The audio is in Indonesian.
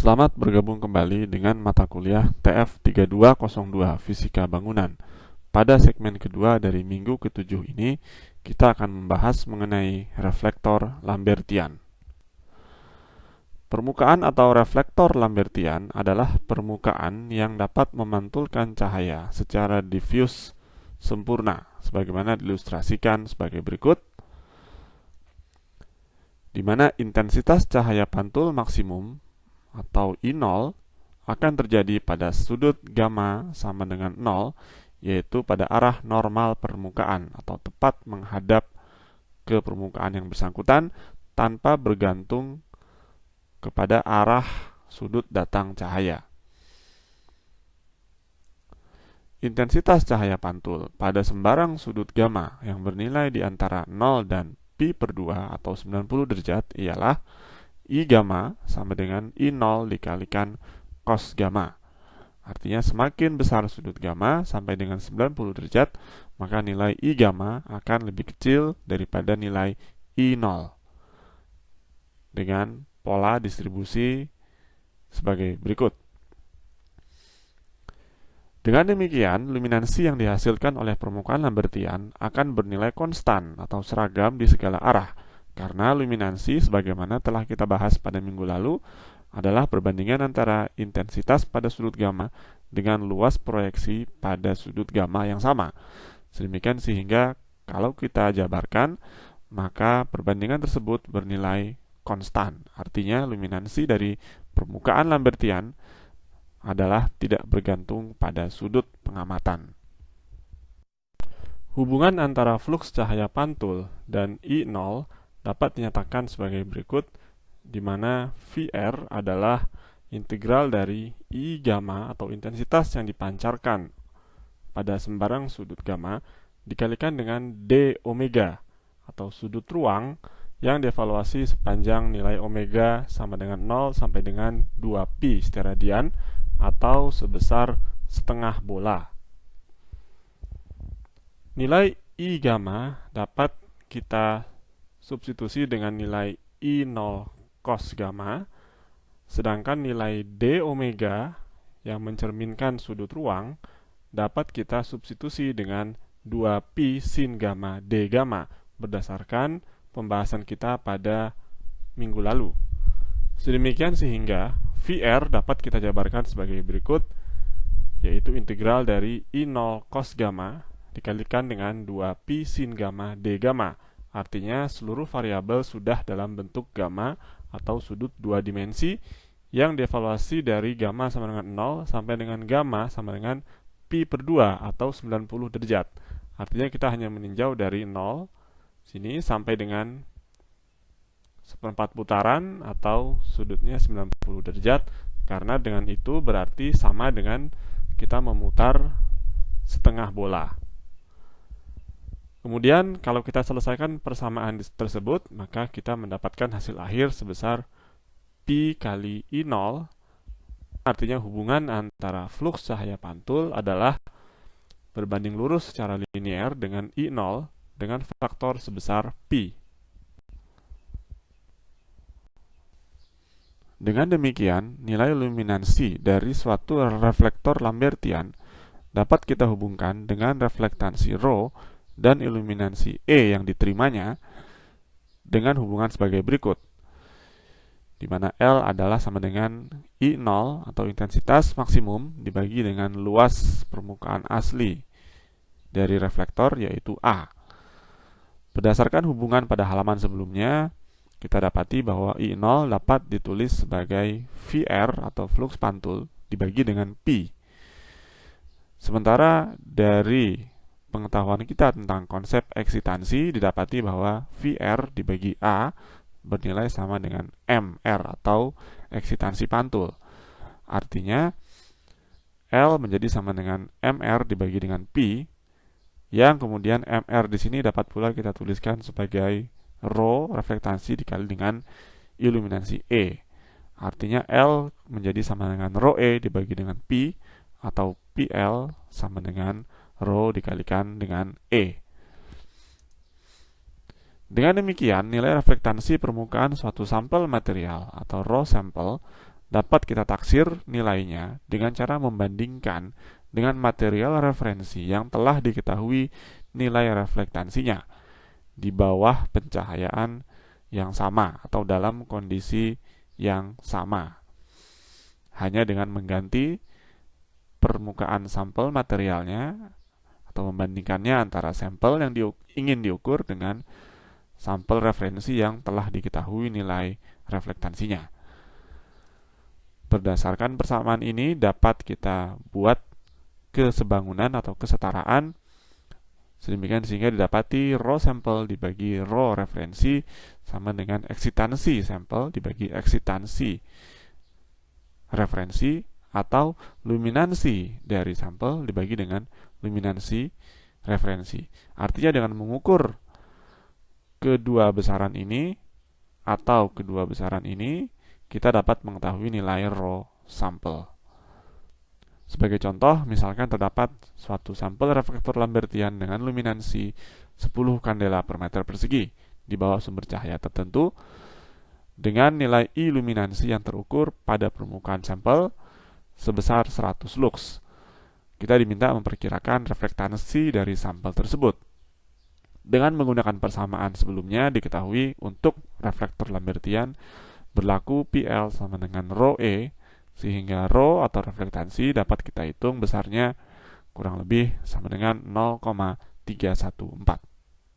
Selamat bergabung kembali dengan mata kuliah TF3202 Fisika Bangunan. Pada segmen kedua dari minggu ke-7 ini, kita akan membahas mengenai reflektor Lambertian. Permukaan atau reflektor Lambertian adalah permukaan yang dapat memantulkan cahaya secara diffuse sempurna, sebagaimana diilustrasikan sebagai berikut, di mana intensitas cahaya pantul maksimum atau I0 akan terjadi pada sudut gamma sama dengan 0, yaitu pada arah normal permukaan atau tepat menghadap ke permukaan yang bersangkutan tanpa bergantung kepada arah sudut datang cahaya. Intensitas cahaya pantul pada sembarang sudut gamma yang bernilai di antara 0 dan pi/2 atau 90 derajat ialah I gamma sama dengan I0 dikalikan cos gamma. Artinya semakin besar sudut gamma sampai dengan 90 derajat, maka nilai I gamma akan lebih kecil daripada nilai I0. Dengan pola distribusi sebagai berikut. Dengan demikian, luminansi yang dihasilkan oleh permukaan Lambertian akan bernilai konstan atau seragam di segala arah, karena luminansi sebagaimana telah kita bahas pada minggu lalu adalah perbandingan antara intensitas pada sudut gamma dengan luas proyeksi pada sudut gamma yang sama. Sedemikian sehingga kalau kita jabarkan, maka perbandingan tersebut bernilai konstan. Artinya luminansi dari permukaan Lambertian adalah tidak bergantung pada sudut pengamatan. Hubungan antara fluks cahaya pantul dan I0 dapat dinyatakan sebagai berikut, di mana VR adalah integral dari I gamma atau intensitas yang dipancarkan pada sembarang sudut gamma dikalikan dengan D omega atau sudut ruang yang dievaluasi sepanjang nilai omega sama dengan 0 sampai dengan 2pi steradian atau sebesar setengah bola. Nilai I gamma dapat kita substitusi dengan nilai I0 cos gamma, sedangkan nilai D omega yang mencerminkan sudut ruang dapat kita substitusi dengan 2pi sin gamma D gamma berdasarkan pembahasan kita pada minggu lalu. Sedemikian sehingga VR dapat kita jabarkan sebagai berikut, yaitu integral dari I0 cos gamma dikalikan dengan 2pi sin gamma D gamma. Artinya seluruh variabel sudah dalam bentuk gamma atau sudut dua dimensi yang dievaluasi dari gamma sama dengan 0 sampai dengan gamma sama dengan pi/2 atau 90 derajat. Artinya kita hanya meninjau dari 0 sini sampai dengan seperempat putaran atau sudutnya 90 derajat, karena dengan itu berarti sama dengan kita memutar setengah bola. Kemudian kalau kita selesaikan persamaan tersebut, maka kita mendapatkan hasil akhir sebesar pi kali I0. Artinya hubungan antara fluks cahaya pantul adalah berbanding lurus secara linier dengan I0 dengan faktor sebesar pi. Dengan demikian, nilai luminansi dari suatu reflektor Lambertian dapat kita hubungkan dengan reflektansi ρ dan iluminansi E yang diterimanya dengan hubungan sebagai berikut, di mana L adalah sama dengan I0 atau intensitas maksimum dibagi dengan luas permukaan asli dari reflektor, yaitu A. Berdasarkan hubungan pada halaman sebelumnya, kita dapati bahwa I0 dapat ditulis sebagai VR atau fluks pantul dibagi dengan pi. Sementara dari pengetahuan kita tentang konsep eksitansi didapati bahwa VR dibagi A bernilai sama dengan MR atau eksitansi pantul. Artinya L menjadi sama dengan MR dibagi dengan pi, yang kemudian MR di sini dapat pula kita tuliskan sebagai ρ reflektansi dikali dengan iluminansi E. Artinya L menjadi sama dengan ρe dibagi dengan pi, atau PL sama dengan ρ dikalikan dengan E. Dengan demikian, nilai reflektansi permukaan suatu sampel material atau raw sample dapat kita taksir nilainya dengan cara membandingkan dengan material referensi yang telah diketahui nilai reflektansinya di bawah pencahayaan yang sama atau dalam kondisi yang sama, hanya dengan mengganti permukaan sampel materialnya atau membandingkannya antara sampel yang ingin diukur dengan sampel referensi yang telah diketahui nilai reflektansinya. Berdasarkan persamaan ini dapat kita buat kesebangunan atau kesetaraan sedemikian sehingga didapati rho sampel dibagi rho referensi sama dengan eksitansi sampel dibagi eksitansi referensi, atau luminansi dari sampel dibagi dengan luminansi referensi. Artinya dengan mengukur kedua besaran ini atau kedua besaran ini, kita dapat mengetahui nilai rho sampel. Sebagai contoh, misalkan terdapat suatu sampel reflektor Lambertian dengan luminansi 10 kandela per meter persegi di bawah sumber cahaya tertentu dengan nilai I luminansi yang terukur pada permukaan sampel sebesar 100 lux. Kita diminta memperkirakan reflektansi dari sampel tersebut. Dengan menggunakan persamaan sebelumnya diketahui untuk reflektor Lambertian berlaku PL sama dengan rho E, sehingga rho atau reflektansi dapat kita hitung besarnya kurang lebih sama dengan 0,314.